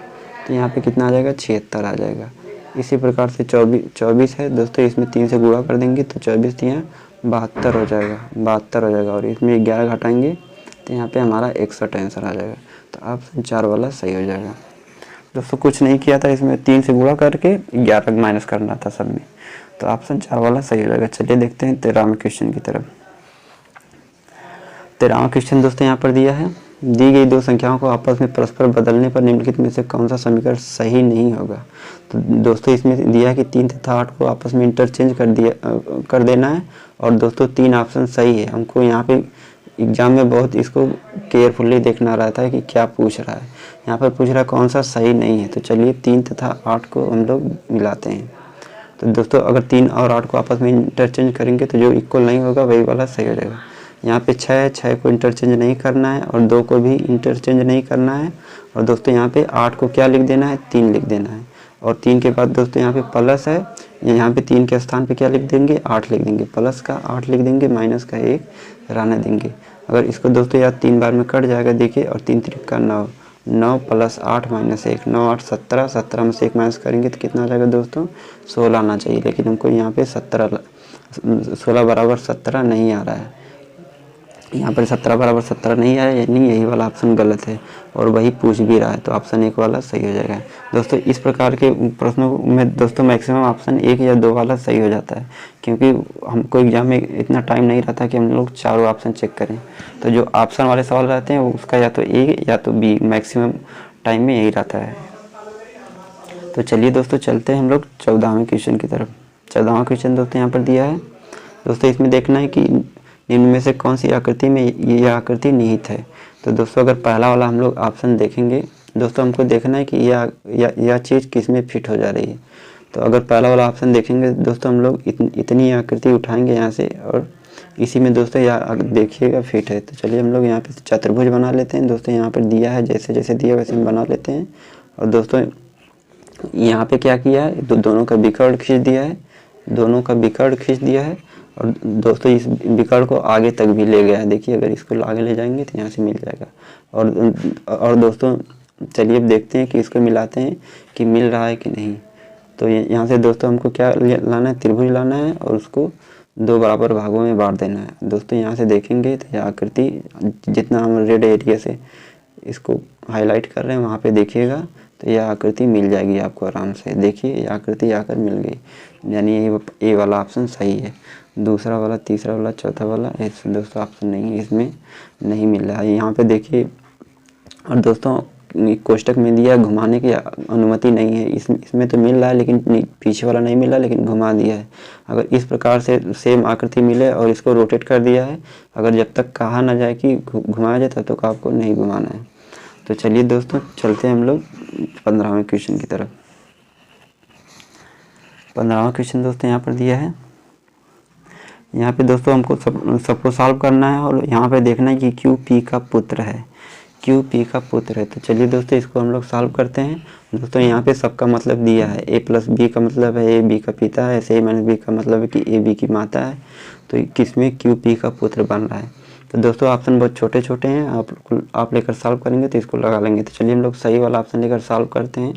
तो यहाँ पे कितना आ जाएगा? 76 आ जाएगा। इसी प्रकार से 24 है दोस्तों, इसमें 3 से गुणा कर देंगे तो 24 यहाँ 72 हो जाएगा, 72 हो जाएगा। और इसमें 11 घटाएंगे तो यहाँ पे हमारा 61 आंसर आ जाएगा। तो ऑप्शन 4 वाला सही हो जाएगा दोस्तों। कुछ नहीं किया था, इसमें 3 से गुणा करके 11 माइनस करना था सब में, तो ऑप्शन 4 वाला सही हो जाएगा। चलिए देखते हैं 13वें क्वेश्चन की तरफ। 13वां क्वेश्चन दोस्तों यहाँ पर दिया है दी गई दो संख्याओं को आपस में परस्पर बदलने पर निम्नलिखित में से कौन सा समीकरण सही नहीं होगा। तो दोस्तों इसमें दिया है कि 3 तथा 8 को आपस में इंटरचेंज कर देना है, और दोस्तों 3 ऑप्शन सही है। हमको यहाँ पे एग्जाम में बहुत इसको केयरफुली देखना रहता है कि क्या पूछ रहा है। यहाँ पर पूछ रहा है कौन सा सही नहीं है। तो चलिए 3 तथा 8 को हम लोग मिलाते हैं। तो दोस्तों अगर 3 और 8 को आपस में इंटरचेंज करेंगे तो जो इक्वल नहीं होगा वही वाला सही हो जाएगा। यहाँ पे 6 को इंटरचेंज नहीं करना है, और 2 को भी इंटरचेंज नहीं करना है। और दोस्तों यहाँ पे 8 को क्या लिख देना है? 3 लिख देना है। और 3 के बाद दोस्तों यहाँ पे प्लस है, यहाँ पे 3 के स्थान पे क्या लिख देंगे? 8 लिख देंगे। प्लस का 8 लिख देंगे, माइनस का 1 रहने देंगे। अगर इसको दोस्तों यार 3 बार में कट जाएगा देखिए, और 3 3 का 9, 9 + 8 - 1, 9 8 17, 17 में से 1 माइनस करेंगे तो कितना आ जाएगा दोस्तों? 16 आना चाहिए, लेकिन हमको यहाँ पे 16 बराबर 17 नहीं आ रहा है। यहाँ पर 17 बराबर 17 नहीं आया, यानी यही वाला ऑप्शन गलत है, और वही पूछ भी रहा है। तो ऑप्शन 1 वाला सही हो जाएगा दोस्तों। इस प्रकार के प्रश्नों में दोस्तों मैक्सिमम ऑप्शन 1 या 2 वाला सही हो जाता है, क्योंकि हमको एग्जाम में इतना टाइम नहीं रहता कि हम लोग चारों ऑप्शन चेक करें। तो जो ऑप्शन वाले सवाल रहते हैं उसका या तो ए या तो बी मैक्सिमम टाइम में यही रहता है। तो चलिए दोस्तों चलते हैं हम लोग 14वें क्वेश्चन की तरफ। 14वां क्वेश्चन दोस्तों यहाँ पर दिया है दोस्तों, इसमें देखना है कि निम्न में से कौन सी आकृति में यह आकृति निहित है। तो दोस्तों अगर पहला वाला हम लोग ऑप्शन देखेंगे दोस्तों, हमको देखना है कि यह चीज़ किस में फिट हो जा रही है। तो अगर पहला वाला ऑप्शन देखेंगे दोस्तों, हम लोग इतनी आकृति उठाएंगे यहाँ से और इसी में दोस्तों यहाँ देखिएगा फिट है। तो चलिए हम लोग यहाँ पे चतुर्भुज बना लेते हैं दोस्तों। यहाँ पर दिया है, जैसे जैसे दिया वैसे हम बना लेते हैं। और दोस्तों यहाँ पे क्या किया है, दोनों का विकर्ण खींच दिया है, दोनों का विकर्ण खींच दिया है। और दोस्तों इस विकर्ण को आगे तक भी ले गया है। देखिए अगर इसको आगे ले जाएंगे तो यहाँ से मिल जाएगा। और दोस्तों चलिए अब देखते हैं कि इसको मिलाते हैं कि मिल रहा है कि नहीं। तो यहाँ से दोस्तों हमको क्या लाना है, त्रिभुज लाना है और उसको 2 बराबर भागों में बांट देना है। दोस्तों यहाँ से देखेंगे तो यह आकृति, जितना हम रेड एरिया से इसको हाईलाइट कर रहे हैं वहाँ पे देखिएगा तो यह आकृति मिल जाएगी आपको आराम से। देखिए यह आकृति आकर मिल गई, यानी ये वाला ऑप्शन सही है। दूसरा वाला, तीसरा वाला, चौथा वाला ऐसे दोस्तों ऑप्शन नहीं है, इसमें नहीं मिल रहा है। यहाँ पे देखिए, और दोस्तों कोष्टक में दिया घुमाने की अनुमति नहीं है। इसमें तो मिल रहा है लेकिन पीछे वाला नहीं मिल रहा, लेकिन घुमा दिया है। अगर इस प्रकार से सेम आकृति मिले और इसको रोटेट कर दिया है, अगर जब तक कहा ना जाए कि घुमाया जाए तब तक आपको नहीं घुमाना है। तो चलिए दोस्तों चलते हैं हम लोग 15वें क्वेश्चन की तरफ। 15वां क्वेश्चन दोस्तों यहाँ पर दिया है। यहाँ पे दोस्तों हमको सबको सॉल्व करना है और यहाँ पे देखना है कि क्यू पी का पुत्र है, क्यू पी का पुत्र है। तो चलिए दोस्तों इसको हम लोग सॉल्व करते हैं। दोस्तों यहाँ पे सबका मतलब दिया है, ए प्लस बी का मतलब है ए बी का पिता है, ऐसे ए माइनस बी का मतलब है कि ए बी की माता है। तो किसमें क्यू पी का पुत्र बन रहा है। तो दोस्तों ऑप्शन बहुत छोटे छोटे हैं, आप लेकर सॉल्व करेंगे तो इसको लगा लेंगे। तो चलिए हम लोग सही वाला ऑप्शन लेकर सॉल्व करते हैं।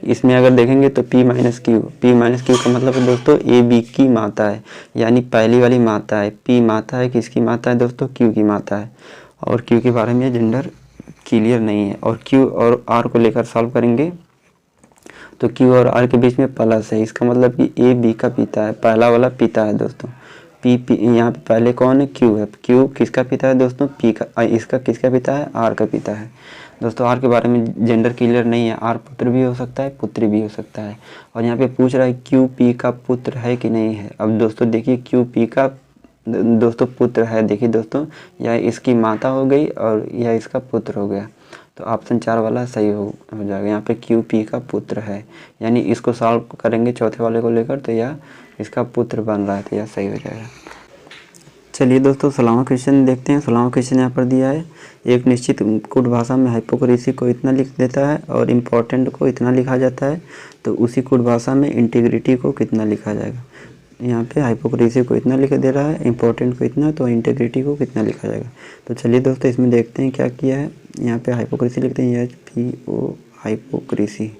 इसमें अगर देखेंगे तो P माइनस क्यू का मतलब है दोस्तों ए बी की माता है, यानी पहली वाली माता है। P माता है, किसकी माता है दोस्तों, Q की माता है। और Q के बारे में जेंडर क्लियर नहीं है। और Q और R को लेकर सॉल्व करेंगे तो Q और R के बीच में प्लस है, इसका मतलब कि ए बी का पिता है, पहला वाला पिता है दोस्तों। P यहाँ पे पहले कौन है, Q है। Q किसका पिता है दोस्तों, P का। इसका किसका पिता है, R का पिता है दोस्तों। R के बारे में जेंडर क्लियर नहीं है, R पुत्र भी हो सकता है, पुत्री भी हो सकता है। और यहाँ पे पूछ रहा है क्यू पी का पुत्र है कि नहीं है। अब दोस्तों देखिए क्यू पी का दोस्तों पुत्र है। देखिए दोस्तों यह इसकी माता हो गई और यह इसका पुत्र हो गया। तो ऑप्शन 4 वाला सही हो जाएगा। यहाँ पे क्यू पी का पुत्र है, यानी इसको सॉल्व करेंगे चौथे वाले को लेकर तो यह इसका पुत्र बन रहा है, तो यह सही हो जाएगा। चलिए दोस्तों 16वां क्वेश्चन देखते हैं। 16वां क्वेश्चन यहाँ पर दिया है, एक निश्चित कूट भाषा में हाइपोक्रेसी को इतना लिख देता है और इम्पोर्टेंट को इतना लिखा जाता है, तो उसी कूट भाषा में इंटीग्रिटी को कितना लिखा जाएगा। यहाँ पे हाइपोक्रेसी को इतना लिख दे रहा है, इम्पोर्टेंट को इतना, तो इंटीग्रिटी को कितना लिखा जाएगा। तो चलिए दोस्तों इसमें देखते हैं क्या किया है। यहाँ पे हाइपोक्रेसी लिखते हैं HPO हाइपोक्रेसी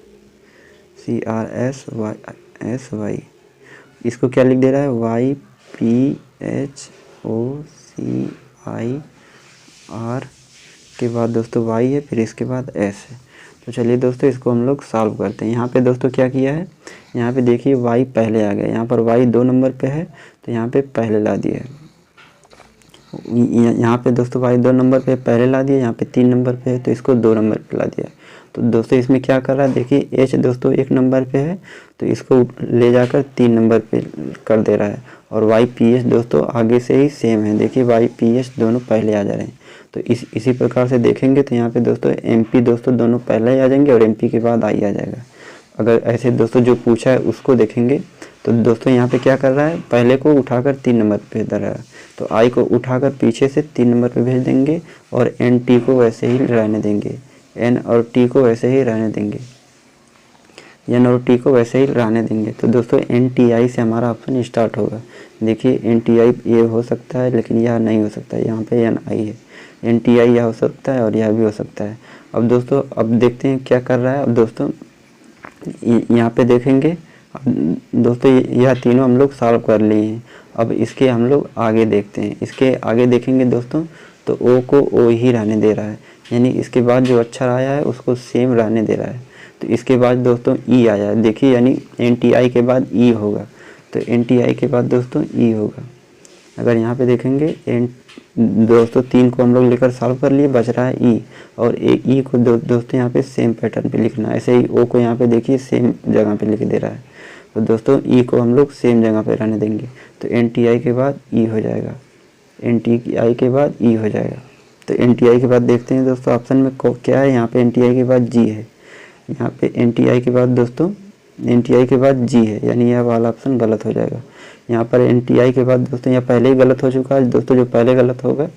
CRSY, इसको क्या लिख दे रहा है YPHOCIR के बाद दोस्तों Y है, फिर इसके बाद S है। तो चलिए दोस्तों इसको हम लोग सॉल्व करते हैं। यहाँ पे दोस्तों क्या किया है, यहाँ पे देखिए Y पहले आ गया, यहाँ पर Y 2 नंबर पे है तो यहाँ पे पहले ला दिया है। यहाँ पे दोस्तों Y 2 नंबर पे पहले ला दिया, यहाँ पे 3 नंबर पे है तो इसको 2 नंबर पे ला दिया। तो दोस्तों इसमें क्या कर रहा है, देखिए H दोस्तों 1 नंबर पे है तो इसको ले जाकर 3 नंबर पे कर दे रहा है। और YPH दोस्तों आगे से ही सेम है, देखिए YPH दोनों पहले आ जा रहे हैं। तो इसी प्रकार से देखेंगे तो यहाँ पे दोस्तों MP दोस्तों दोनों पहले ही आ जाएंगे और MP के बाद I आ जाएगा। अगर ऐसे दोस्तों जो पूछा है उसको देखेंगे तो दोस्तों यहाँ पे क्या कर रहा है, पहले को उठाकर 3 नंबर पे दे रहा है, तो I को उठाकर पीछे से 3 नंबर पे भेज देंगे और NT को वैसे ही रहने देंगे, N और T को वैसे ही रहने देंगे, N और T को वैसे ही रहने देंगे। तो दोस्तों NTI से हमारा ऑप्शन स्टार्ट होगा। देखिए NTI ये हो सकता है लेकिन यह नहीं हो सकता है, यहाँ पे NI है। NTI यह हो सकता है और यह भी हो सकता है। अब दोस्तों अब देखते हैं क्या कर रहा है। अब दोस्तों यहाँ पे देखेंगे दोस्तों यह तीनों हम लोग सॉल्व कर लिए हैं। अब इसके हम लोग आगे देखते हैं, इसके आगे देखेंगे दोस्तों तो O को O ही रहने दे रहा है, यानी इसके बाद जो अक्षर आया है उसको सेम रहने दे रहा है। तो इसके बाद दोस्तों E आया है, देखिए यानी NTI के बाद E होगा, तो NTI के बाद दोस्तों E होगा। अगर यहाँ पे देखेंगे दोस्तों 3 को हम लोग लेकर सॉल्व कर लिए, बच रहा है E और E को दोस्तों यहाँ पे सेम पैटर्न पे लिखना है। ऐसे ही O को यहाँ पे देखिए सेम जगह पे लिख दे रहा है, तो दोस्तों E को हम लोग सेम जगह पे रहने देंगे। तो NTI के बाद E हो जाएगा, NTI के बाद E हो जाएगा। तो NTI के बाद देखते हैं दोस्तों ऑप्शन में क्या है। यहाँ पे NTI के बाद G है, यहाँ पे NTI के बाद दोस्तों NTI के बाद G है, यानी यह वाला ऑप्शन गलत हो जाएगा। यहाँ पर NTI के बाद दोस्तों यहाँ पहले ही गलत हो चुका है दोस्तों, जो पहले गलत होगा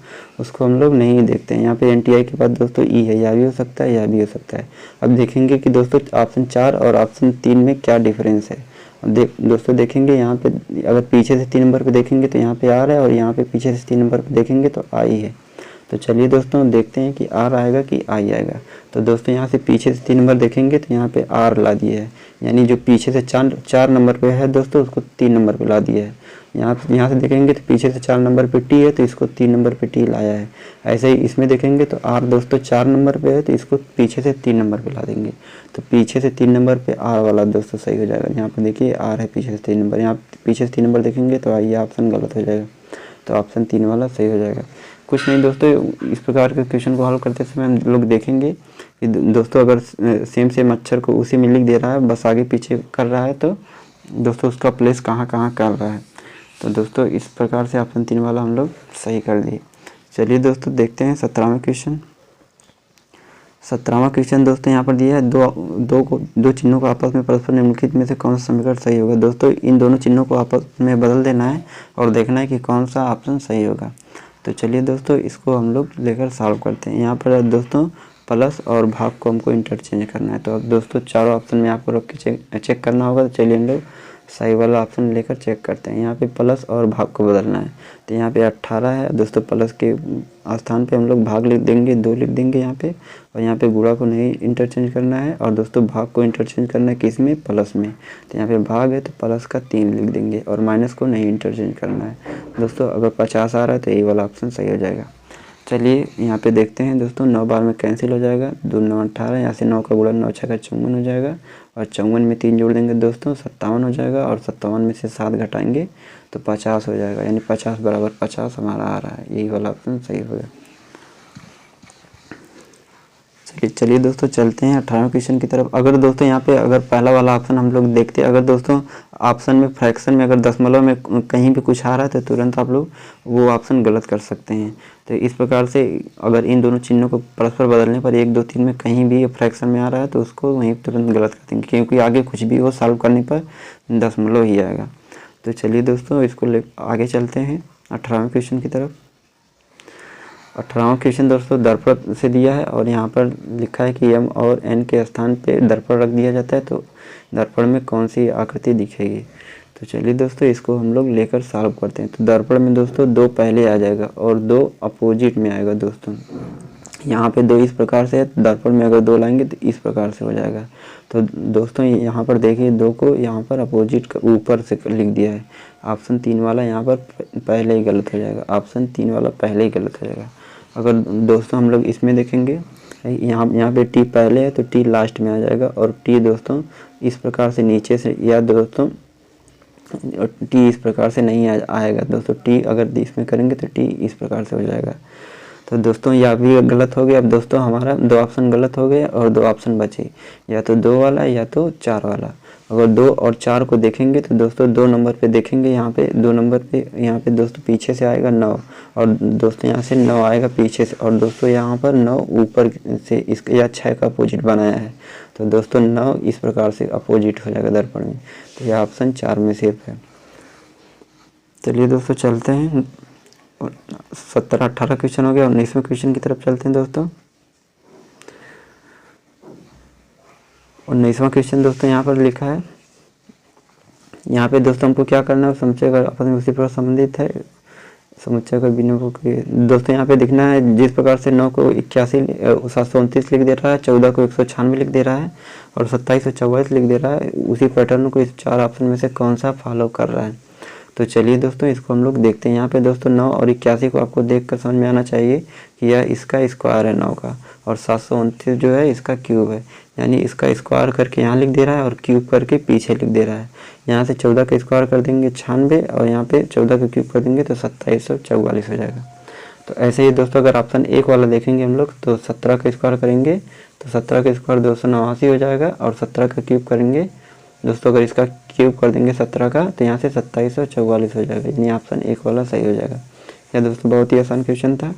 उसको हम लोग नहीं देखते हैं। यहाँ पे NTI के बाद दोस्तों E है, यह भी हो सकता है, यह भी हो सकता है। अब देखेंगे कि दोस्तों ऑप्शन 4 और ऑप्शन 3 में क्या डिफरेंस है। दोस्तों देखेंगे यहाँ पे अगर पीछे से 3 नंबर पे देखेंगे तो यहाँ पे R है, और यहाँ पे पीछे से 3 नंबर पे देखेंगे तो I है। तो चलिए दोस्तों देखते हैं कि R आएगा कि I आएगा। तो दोस्तों यहाँ से पीछे से 3 नंबर देखेंगे तो यहाँ पे R ला दिया है, यानी जो पीछे से 4 नंबर पे है दोस्तों उसको 3 नंबर पे ला दिया है। यहाँ से देखेंगे तो पीछे से 4 नंबर पे T है तो इसको 3 नंबर पे T लाया है। ऐसे ही इसमें देखेंगे तो R दोस्तों 4 नंबर पे है तो इसको पीछे से 3 नंबर पे ला देंगे। तो पीछे से 3 नंबर पे R वाला दोस्तों सही हो जाएगा। यहाँ पर देखिए R है पीछे से 3 नंबर, यहाँ पीछे से 3 नंबर देखेंगे तो ये ऑप्शन गलत हो जाएगा। तो ऑप्शन 3 वाला सही हो जाएगा। कुछ नहीं दोस्तों, इस प्रकार के क्वेश्चन को हल करते समय हम लोग देखेंगे कि दोस्तों अगर सेम अक्षर को उसी में लिख दे रहा है, बस आगे पीछे कर रहा है, तो दोस्तों उसका प्लेस कहाँ कर रहा है। तो दोस्तों इस प्रकार से ऑप्शन 3 वाला हम लोग सही कर दिए। चलिए दोस्तों देखते हैं 17वां क्वेश्चन। 17वां क्वेश्चन दोस्तों यहाँ पर दिया है दो चिन्हों को आपस में परस्पर निम्नलिखित में से कौन सा समीकरण सही होगा। दोस्तों इन दोनों चिन्हों को आपस में बदल देना है और देखना है कि कौन सा ऑप्शन सही होगा। तो चलिए दोस्तों इसको हम लोग लेकर सॉल्व करते हैं। यहाँ पर दोस्तों प्लस और भाग को हमको इंटरचेंज करना है। तो अब दोस्तों चारों ऑप्शन में आपको रख के चेक करना होगा। तो चलिए हम लोग सही वाला ऑप्शन लेकर चेक करते हैं। यहाँ पे प्लस और भाग को बदलना है। तो यहाँ पे 18 है दोस्तों, प्लस के स्थान पे हम लोग भाग लिख देंगे, 2 लिख देंगे यहाँ पे, और यहाँ पे गुणा को नहीं इंटरचेंज करना है, और दोस्तों भाग को इंटरचेंज करना है किस में, प्लस में। तो यहाँ पे भाग है तो प्लस का 3 लिख देंगे, और माइनस को नहीं इंटरचेंज करना है। दोस्तों अगर 50 आ रहा है तो यही वाला ऑप्शन सही हो जाएगा। चलिए यहाँ पे देखते हैं दोस्तों, 9 बार में कैंसिल हो जाएगा, 2 9 18, यहाँ से 9 का गुणा 9 6 का 54 हो जाएगा, और 54 में 3 जोड़ देंगे दोस्तों 57 हो जाएगा, और 57 में से 7 घटाएंगे तो 50 हो जाएगा, यानी 50 बराबर 50 हमारा आ रहा है। यही वाला ऑप्शन सही होगा। चलिए दोस्तों चलते हैं 18वें क्वेश्चन की तरफ। अगर दोस्तों यहाँ पे अगर पहला वाला ऑप्शन हम लोग देखते हैं, अगर दोस्तों ऑप्शन में फ्रैक्शन में अगर दशमलव में कहीं भी कुछ आ रहा है तो तुरंत आप लोग वो ऑप्शन गलत कर सकते हैं। तो इस प्रकार से अगर इन दोनों चिन्हों को परस्पर बदलने पर 1 2 3 में कहीं भी फ्रैक्शन में आ रहा है तो उसको वहीं तुरंत गलत कर देंगे, क्योंकि आगे कुछ भी हो सॉल्व करने पर दशमलव ही आएगा। तो चलिए दोस्तों इसको आगे चलते हैं 18वें क्वेश्चन की तरफ। 18वां क्वेश्चन दोस्तों दर्पण से दिया है, और यहाँ पर लिखा है कि m और n के स्थान पे दर्पण रख दिया जाता है, तो दर्पण में कौन सी आकृति दिखेगी। तो चलिए दोस्तों इसको हम लोग लेकर सॉल्व करते हैं। तो दर्पण में दोस्तों 2 पहले आ जाएगा और 2 अपोजिट में आएगा। दोस्तों यहाँ पे 2 इस प्रकार से है, दर्पण में अगर 2 लाएंगे तो इस प्रकार से हो जाएगा। तो दोस्तों यहाँ पर देखिए 2 को यहाँ पर अपोजिट का ऊपर से लिख दिया है। ऑप्शन 3 वाला यहाँ पर पहले ही गलत हो जाएगा, ऑप्शन 3 वाला पहले ही गलत हो जाएगा। अगर दोस्तों हम लोग इसमें देखेंगे यहाँ पे टी पहले है तो टी लास्ट में आ जाएगा, और टी दोस्तों इस प्रकार से नीचे से, या दोस्तों टी इस प्रकार से नहीं आएगा दोस्तों। टी अगर इसमें करेंगे तो टी इस प्रकार से हो जाएगा। तो दोस्तों यह भी गलत हो गया। अब दोस्तों हमारा 2 ऑप्शन गलत हो गए और 2 ऑप्शन बचे, या तो 2 वाला या तो 4 वाला। अगर 2 और 4 को देखेंगे तो दोस्तों 2 नंबर पे देखेंगे, यहाँ पे 2 नंबर पे यहाँ पे दोस्तों पीछे से आएगा 9, और दोस्तों यहाँ से 9 आएगा पीछे से, और दोस्तों यहाँ पर 9 ऊपर से इसके या 6 का अपोजिट बनाया है। तो दोस्तों 9 इस प्रकार से अपोजिट हो जाएगा दर्पण में। तो यह ऑप्शन 4 में सेफ है। चलिए दोस्तों चलते हैं, 17 18 क्वेश्चन हो गया। 19वें क्वेश्चन की तरफ चलते हैं दोस्तों। 19वां क्वेश्चन दोस्तों यहाँ पर लिखा है, यहाँ पे दोस्तों हमको क्या करना है, समुच्चय अगर आपस में उसी प्रकार संबंधित है, समुच्चय अगर बिना दोस्तों यहाँ पे दिखना है जिस प्रकार से 9 को 81 729 लिख दे रहा है, 14 को 196 लिख दे रहा है, और 27 को 44 लिख दे रहा है, उसी पैटर्न को इस 4 ऑप्शन में से कौन सा फॉलो कर रहा है। तो चलिए दोस्तों इसको हम लोग देखते हैं। यहाँ पे दोस्तों 9 और 81 को आपको देख कर समझ में आना चाहिए कि यह इसका स्क्वायर है 9 का, और 729 जो है इसका क्यूब है, यानी इसका स्क्वायर करके यहाँ लिख दे रहा है और क्यूब करके पीछे लिख दे रहा है। यहाँ से 14 का स्क्वायर कर देंगे 96, और यहाँ पे 14 का क्यूब कर देंगे तो 2744 हो जाएगा। तो ऐसे ही दोस्तों अगर ऑप्शन 1 वाला देखेंगे हम लोग तो 17 का स्क्वायर करेंगे तो 17 का स्क्वायर 289 हो जाएगा, और 17 का क्यूब करेंगे दोस्तों, अगर इसका क्यूब कर देंगे 17 का तो यहाँ से 2744 हो जाएगा, यानी ऑप्शन 1 वाला सही हो जाएगा। यह दोस्तों बहुत ही आसान क्वेश्चन था।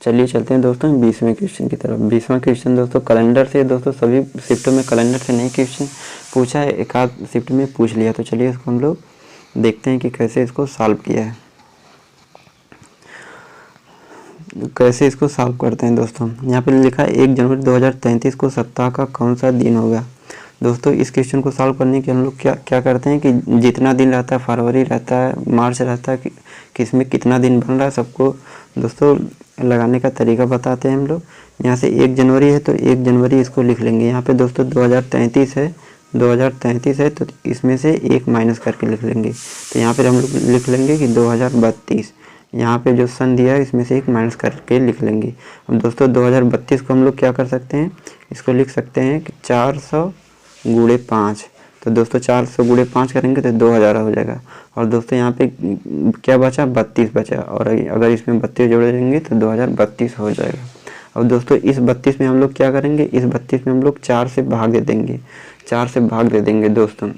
चलिए चलते हैं दोस्तों 20वें क्वेश्चन की तरफ। 20वां क्वेश्चन दोस्तों कैलेंडर से, दोस्तों सभी शिफ्टों में कैलेंडर से नहीं क्वेश्चन पूछा है, एक आध शिफ्ट में पूछ लिया। तो चलिए इसको हम लोग देखते हैं कि कैसे इसको सॉल्व किया है, कैसे इसको सॉल्व करते हैं दोस्तों। यहाँ पे लिखा है 1 जनवरी 2033 को सप्ताह का कौन सा दिन होगा। दोस्तों इस क्वेश्चन को सॉल्व करने के हम लोग क्या करते हैं कि जितना दिन रहता है, फरवरी रहता है, मार्च रहता है, कि किसमें कितना दिन बन रहा है, सबको दोस्तों लगाने का तरीका बताते हैं हम लोग। यहाँ से 1 जनवरी है तो 1 जनवरी इसको लिख लेंगे। यहाँ पे दोस्तों 2033 है, 2033 है तो इसमें से 1 माइनस करके लिख लेंगे। तो यहाँ पर हम लोग लिख लेंगे कि 2032। यहाँ पे जो सन दिया है इसमें से 1 माइनस करके लिख लेंगे। अब दोस्तों 2032 को हम लोग क्या कर सकते हैं, इसको लिख सकते हैं कि 400 गुणे 5। तो दोस्तों 400 गुणे 5 करेंगे तो 2000 हो जाएगा। और दोस्तों यहाँ पे क्या बचा, 32 बचा, और अगर इसमें 32 जोड़ देंगे तो 2032 हो जाएगा। अब दोस्तों इस 32 में हम लोग क्या करेंगे, इस 32 में हम लोग 4 से भाग दे देंगे, 4 से भाग दे देंगे दोस्तों।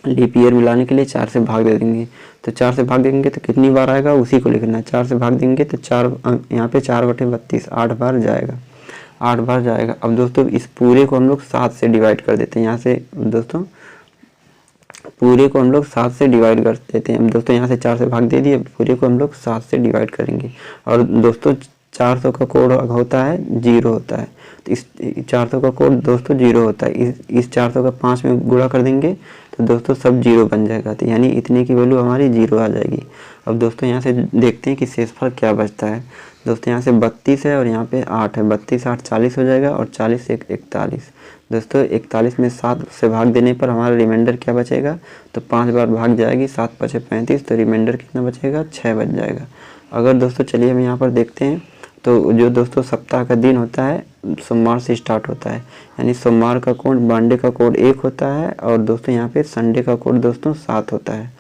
लीप ईयर मिलाने के लिए 4 से भाग दे देंगे। तो 4 से भाग देंगे तो कितनी बार आएगा उसी को लिखना है। 4 से भाग देंगे तो 4, यहाँ पे 4/32 8 बार जाएगा, 8 बार जाएगा। अब दोस्तों इस पूरे को हम लोग 7 से डिवाइड कर देते हैं। यहाँ से दोस्तों पूरे को हम लोग 7 से डिवाइड कर देते हैं। अब दोस्तों यहाँ से 4 से भाग दे दिए, पूरे को हम लोग 7 से डिवाइड करेंगे। और दोस्तों 400 का कोड होता है 0 होता है, तो इस 400 का कोड दोस्तों 0 होता है। इस 400 का 5 में गुणा कर देंगे तो दोस्तों सब 0 बन जाएगा, तो यानी इतने की वैल्यू हमारी 0 आ जाएगी। अब दोस्तों यहाँ से देखते हैं कि शेषफल क्या बचता है। दोस्तों यहाँ से 32 है और यहाँ पे 8 है, 32 8 40 हो जाएगा, और 40 1 41। दोस्तों 41 में 7 से भाग देने पर हमारा रिमाइंडर क्या बचेगा, तो 5 बार भाग जाएगी, 7 5 35, तो रिमाइंडर कितना बचेगा, 6 बच जाएगा। अगर दोस्तों चलिए हम यहाँ पर देखते हैं तो जो दोस्तों सप्ताह का दिन होता है सोमवार से स्टार्ट होता है, यानी सोमवार का कोड, मंडे का कोड 1 होता है, और दोस्तों यहाँ पे संडे का कोड दोस्तों 7 होता है,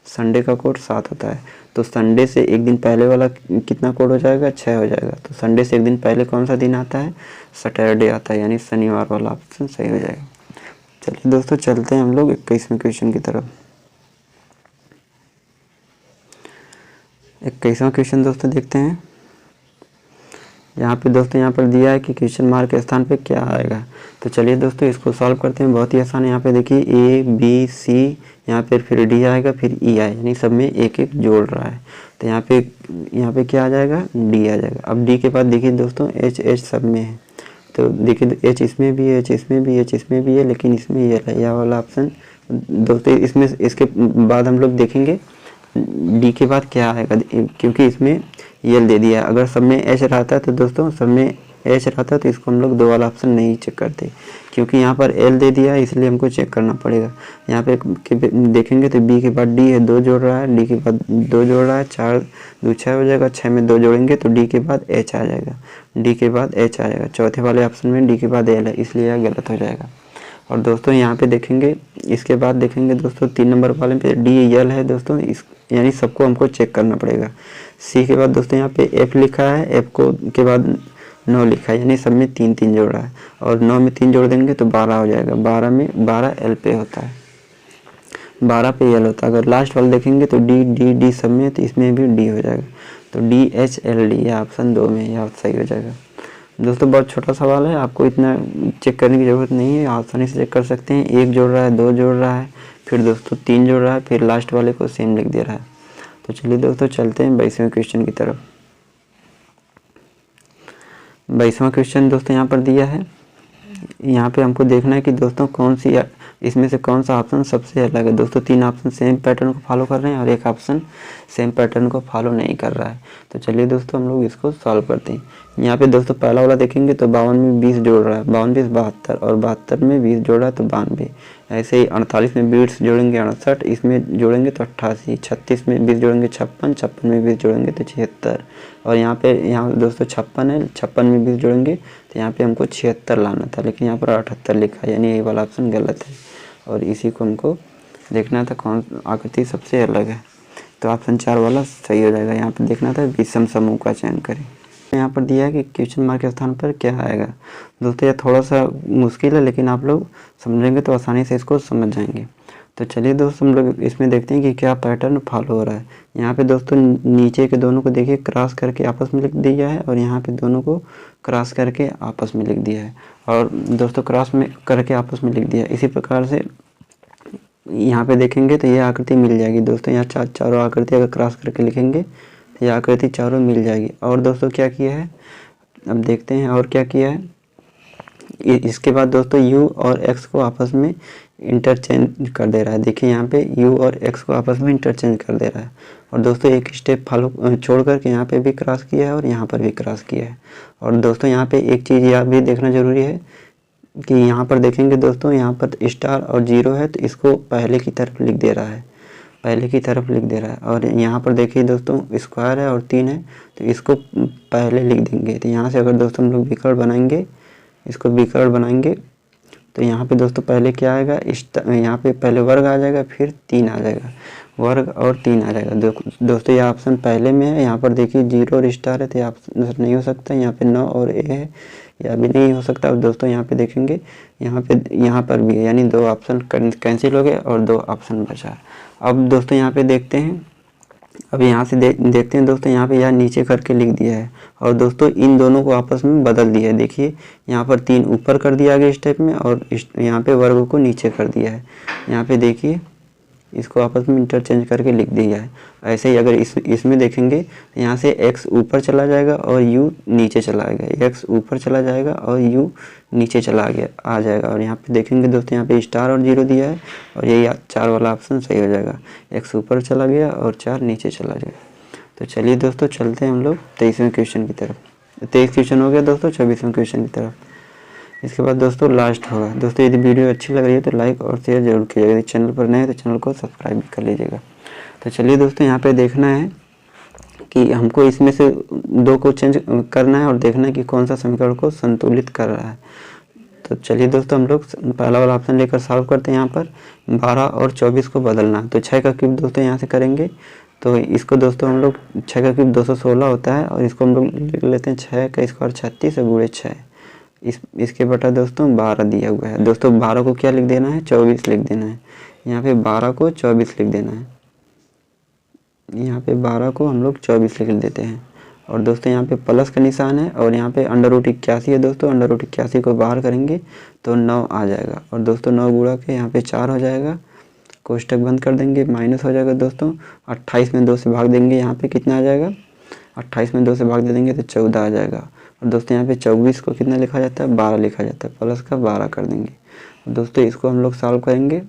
संडे का कोड 7 होता है। तो संडे से एक दिन पहले वाला कितना कोड हो जाएगा, 6 हो जाएगा। तो संडे से एक दिन पहले कौन सा दिन आता है, सैटरडे आता है, यानी शनिवार वाला ऑप्शन सही हो जाएगा। चलिए दोस्तों चलते हैं हम लोग 21वें क्वेश्चन की तरफ। 21वां क्वेश्चन दोस्तों देखते हैं। यहाँ पे दोस्तों यहाँ पर दिया है कि क्वेश्चन मार्क के स्थान पे क्या आएगा। तो चलिए दोस्तों इसको सॉल्व करते हैं, बहुत ही आसान है। यहाँ पे देखिए A B C, यहाँ पे फिर D आएगा, फिर E आएगा, यानी सब में एक एक जोड़ रहा है। तो यहाँ पे क्या आ जाएगा, D आ जाएगा। अब D के बाद देखिए दोस्तों H सब में है, तो देखिए H इसमें भी है, H इसमें भी है, H इसमें भी है, लेकिन इसमें यह वाला ऑप्शन दोस्तों, इसमें इसके बाद हम लोग देखेंगे D के बाद क्या आएगा, क्योंकि इसमें यल दे दिया। अगर सब में एच रहता है तो दोस्तों सब में एच रहता है तो इसको हम लोग 2 वाला ऑप्शन नहीं चेक करते, क्योंकि यहाँ पर एल दे दिया है, इसलिए हमको चेक करना पड़ेगा। यहाँ पे देखेंगे तो बी के बाद डी है, 2 जोड़ रहा है, डी के बाद 2 जोड़ रहा है, 4 2 6 हो जाएगा, 6 में 2 जोड़ेंगे तो डी के बाद एच आ जाएगा, डी के बाद एच आ जाएगा। चौथे वाले ऑप्शन में डी के बाद एल है, इसलिए यह गलत हो जाएगा। और दोस्तों यहाँ पे देखेंगे, इसके बाद देखेंगे दोस्तों 3 नंबर वाले पे डी एल है दोस्तों, इस यानी सबको हमको चेक करना पड़ेगा। सी के बाद दोस्तों यहाँ पे एफ लिखा है, एफ को के बाद 9 लिखा है, यानी सब में 3 3 जोड़ रहा है, और 9 में 3 जोड़ देंगे तो 12 हो जाएगा। 12 में 12 एल पे होता है, 12 पे एल होता है। अगर लास्ट वाला देखेंगे तो डी डी डी सब में, तो इसमें भी डी हो जाएगा, तो डी एच एल डी, यह ऑप्शन 2 में यह सही हो जाएगा। दोस्तों बहुत छोटा सवाल है, आपको इतना चेक करने की ज़रूरत नहीं है, आसानी से चेक कर सकते हैं। 1 जोड़ रहा है, 2 जोड़ रहा है, फिर दोस्तों 3 जोड़ रहा है, फिर लास्ट वाले को सेम लिख दे रहा है। तो चलिए दोस्तों चलते हैं 22वें क्वेश्चन की तरफ। 22वां क्वेश्चन दोस्तों यहाँ पर दिया है। यहाँ पे हमको देखना है कि दोस्तों कौन सी इसमें से कौन सा ऑप्शन सबसे अलग है। दोस्तों 3 ऑप्शन सेम पैटर्न को फॉलो कर रहे हैं और एक ऑप्शन सेम पैटर्न को फॉलो नहीं कर रहा है। तो चलिए दोस्तों हम लोग इसको सॉल्व करते हैं। यहाँ पे दोस्तों पहला वाला देखेंगे तो 52 में 20 जोड़ रहा है, 52 20 72, और 72 में 20 जोड़ रहा है तो 92। ऐसे ही 48 में 20 जोड़ेंगे 68, इसमें जोड़ेंगे तो 88, 36 में 20 जोड़ेंगे 56, 56 में 20 जोड़ेंगे तो 76, और यहाँ दोस्तों 56 है, 56 में 20 जोड़ेंगे तो यहाँ पे हमको 76 लाना था, लेकिन यहाँ पर 78 लिखा है, यानी यही वाला ऑप्शन गलत है। और इसी को हमको देखना था कौन आकृति सबसे अलग है, तो ऑप्शन 4 वाला सही हो जाएगा। यहाँ पर देखना था विषम समूह का चयन करें। यहाँ पर दिया है कि क्वेश्चन मार्क के स्थान पर क्या आएगा। दोस्तों यह थोड़ा सा मुश्किल है, लेकिन आप लोग समझेंगे तो आसानी से इसको समझ जाएंगे। तो चलिए दोस्तों हम लोग इसमें देखते हैं कि क्या पैटर्न फॉलो हो रहा है। यहाँ पे दोस्तों नीचे के दोनों को देखिए क्रॉस करके आपस में लिख दिया है, और यहाँ पे दोनों को क्रॉस करके आपस में लिख दिया है, और दोस्तों क्रॉस में करके आपस में लिख दिया है। इसी प्रकार से यहाँ पे देखेंगे तो ये आकृति मिल जाएगी दोस्तों। यहाँ चारों आकृति अगर क्रॉस करके लिखेंगे तो ये आकृति चारों मिल जाएगी। और दोस्तों क्या किया है, अब देखते हैं और क्या किया है। इसके बाद दोस्तों u और x को आपस में इंटरचेंज कर दे रहा है। देखिए यहाँ पे u और x को आपस में इंटरचेंज कर दे रहा है। और दोस्तों एक स्टेप फॉलो छोड़ करके यहाँ पे भी क्रॉस किया है और यहाँ पर भी क्रॉस किया है। और दोस्तों यहाँ पे एक चीज़ यह भी देखना ज़रूरी है कि यहाँ पर देखेंगे दोस्तों, यहाँ पर स्टार और जीरो है तो इसको पहले की तरफ लिख दे रहा है, पहले की तरफ लिख दे रहा है। और यहाँ पर देखिए दोस्तों स्क्वायर है और 3 है तो इसको पहले लिख देंगे। तो यहाँ से अगर दोस्तों हम लोग विकर्ण बनाएंगे, इसको विकर्ण बनाएंगे तो यहाँ पे दोस्तों पहले क्या आएगा, यहाँ पे पहले वर्ग आ जाएगा, फिर 3 आ जाएगा, वर्ग और 3 आ जाएगा। दोस्तों ये ऑप्शन पहले में है। यहाँ पर देखिए 0 और स्टार है तो ये ऑप्शन नहीं हो सकता। यहाँ पे 9 और ए है, यह भी नहीं हो सकता। अब दोस्तों यहाँ पे देखेंगे यहाँ पर भी है, यानी 2 ऑप्शन कैंसिल हो गए और 2 ऑप्शन बचा। अब दोस्तों यहाँ पे देखते हैं, अब यहाँ से देखते हैं दोस्तों, यहाँ पे नीचे करके लिख दिया है और दोस्तों इन दोनों को आपस में बदल दिया है। देखिए यहाँ पर 3 ऊपर कर दिया आगे स्टेप में, और यहाँ पे वर्ग को नीचे कर दिया है। यहाँ पे देखिए इसको आपस में इंटरचेंज करके लिख दिया है। ऐसे ही अगर इसमें देखेंगे तो यहाँ से x ऊपर चला जाएगा और u नीचे चला गया, x ऊपर चला जाएगा और u नीचे चला गया आ जाएगा। और यहाँ पे देखेंगे दोस्तों यहाँ पे स्टार और 0 दिया है और यही 4 वाला ऑप्शन सही हो जाएगा। x ऊपर चला गया और 4 नीचे चला जाएगा। तो चलिए दोस्तों चलते हैं हम लोग 23वें क्वेश्चन की तरफ। 23 क्वेश्चन हो गया दोस्तों, 24वें क्वेश्चन की तरफ। इसके बाद दोस्तों लास्ट होगा। दोस्तों यदि वीडियो अच्छी लग रही है तो लाइक और शेयर जरूर कीजिएगा। यदि चैनल पर नए हैं तो चैनल को सब्सक्राइब भी कर लीजिएगा। तो चलिए दोस्तों यहाँ पे देखना है कि हमको इसमें से 2 को चेंज करना है और देखना है कि कौन सा समीकरण को संतुलित कर रहा है। तो चलिए दोस्तों हम लोग पहला वाला ऑप्शन लेकर सॉल्व करते हैं। यहाँ पर 12 और 24 को बदलना है तो 6 का क्यूब दोस्तों यहाँ से करेंगे। तो इसको दोस्तों हम लोग 6 का क्यूब 216 होता है, और इसको हम लोग लिख लेते हैं 6 का स्क्वायर 36 और गुणे 6। इसके बटा दोस्तों 12 दिया हुआ है। दोस्तों 12 को क्या लिख देना है, 24 लिख देना है। यहाँ पे 12 को 24 लिख देना है, यहाँ पे 12 को हम लोग 24 लिख देते हैं। और दोस्तों यहाँ पे प्लस का निशान है और यहाँ पे √81 है दोस्तों। √81 को बाहर करेंगे तो 9 आ जाएगा। और दोस्तों 9 गुणा के यहाँ पे 4 हो जाएगा, कोष्टक बंद कर देंगे, माइनस हो जाएगा दोस्तों। 28 में 2 से भाग देंगे, यहाँ पे कितना आ जाएगा, 28 में 2 से भाग दे देंगे तो 14 आ जाएगा। और दोस्तों यहाँ पे 24 को कितना लिखा जाता है, 12 लिखा जाता है, प्लस का 12 कर देंगे। और दोस्तों इसको हम लोग सॉल्व करेंगे।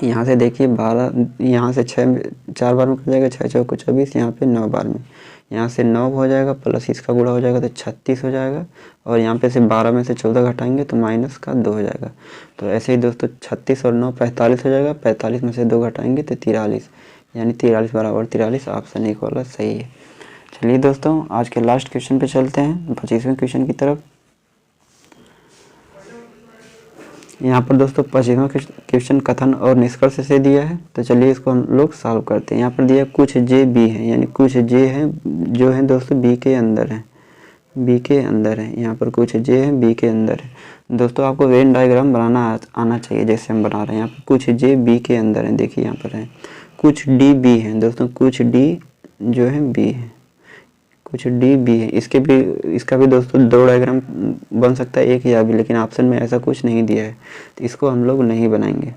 यहाँ से देखिए 12, यहाँ से 6 4 बार में कर जाएगा, 6 चौको 24, यहाँ पे 9 बार में, यहाँ से 9 हो जाएगा, प्लस इसका गुणा हो जाएगा तो 36 हो जाएगा। और यहाँ पे से 12 में से 14 घटाएंगे तो माइनस का 2 हो जाएगा। तो ऐसे ही दोस्तों 36 और 9 45 हो जाएगा, 45 में से 2 घटाएंगे तो 43, यानी 43 बराबर 43, ऑप्शन 1 वाला सही है। चलिए दोस्तों आज के लास्ट क्वेश्चन पे चलते हैं, 25वें क्वेश्चन की तरफ। यहाँ पर दोस्तों 25वां क्वेश्चन कथन और निष्कर्ष से दिया है। तो चलिए इसको हम लोग सॉल्व करते हैं। यहाँ पर दिया कुछ जे बी है, यानी कुछ जे है जो है दोस्तों बी के अंदर है, बी के अंदर है। यहाँ पर कुछ जे है बी के अंदर है। दोस्तों आपको वेन डायग्राम बनाना आना चाहिए जैसे हम बना रहे हैं। यहाँ पर कुछ जे बी के अंदर है, देखिए यहाँ पर है। कुछ डी बी है दोस्तों, कुछ डी जो है बी है, कुछ डी बी है। इसका भी दोस्तों 2 डायग्राम बन सकता है, एक या भी, लेकिन ऑप्शन में ऐसा कुछ नहीं दिया है तो इसको हम लोग नहीं बनाएंगे।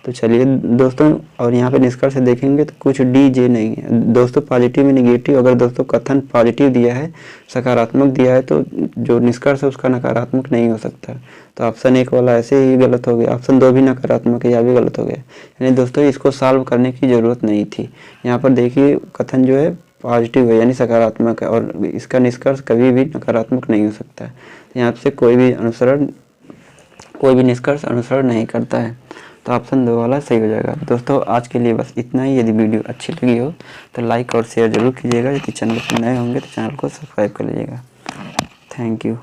तो चलिए दोस्तों, और यहाँ पे निष्कर्ष देखेंगे तो कुछ डी जे नहीं है दोस्तों, पॉजिटिव में निगेटिव। अगर दोस्तों कथन पॉजिटिव दिया है, सकारात्मक दिया है, तो जो निष्कर्ष है उसका नकारात्मक नहीं हो सकता। तो ऑप्शन 1 वाला ऐसे ही गलत हो गया। ऑप्शन 2 भी नकारात्मक है, यह भी गलत हो गया। यानी दोस्तों इसको सॉल्व करने की ज़रूरत नहीं थी। यहाँ पर देखिए कथन जो है पॉजिटिव है, यानी सकारात्मक है, और इसका निष्कर्ष कभी भी नकारात्मक नहीं हो सकता है। यहाँ से कोई भी निष्कर्ष अनुसरण नहीं करता है। तो ऑप्शन 2 वाला सही हो जाएगा। दोस्तों आज के लिए बस इतना ही। यदि वीडियो अच्छी लगी हो तो लाइक और शेयर जरूर कीजिएगा। यदि चैनल पर नए होंगे तो चैनल को सब्सक्राइब कर लीजिएगा। Thank you.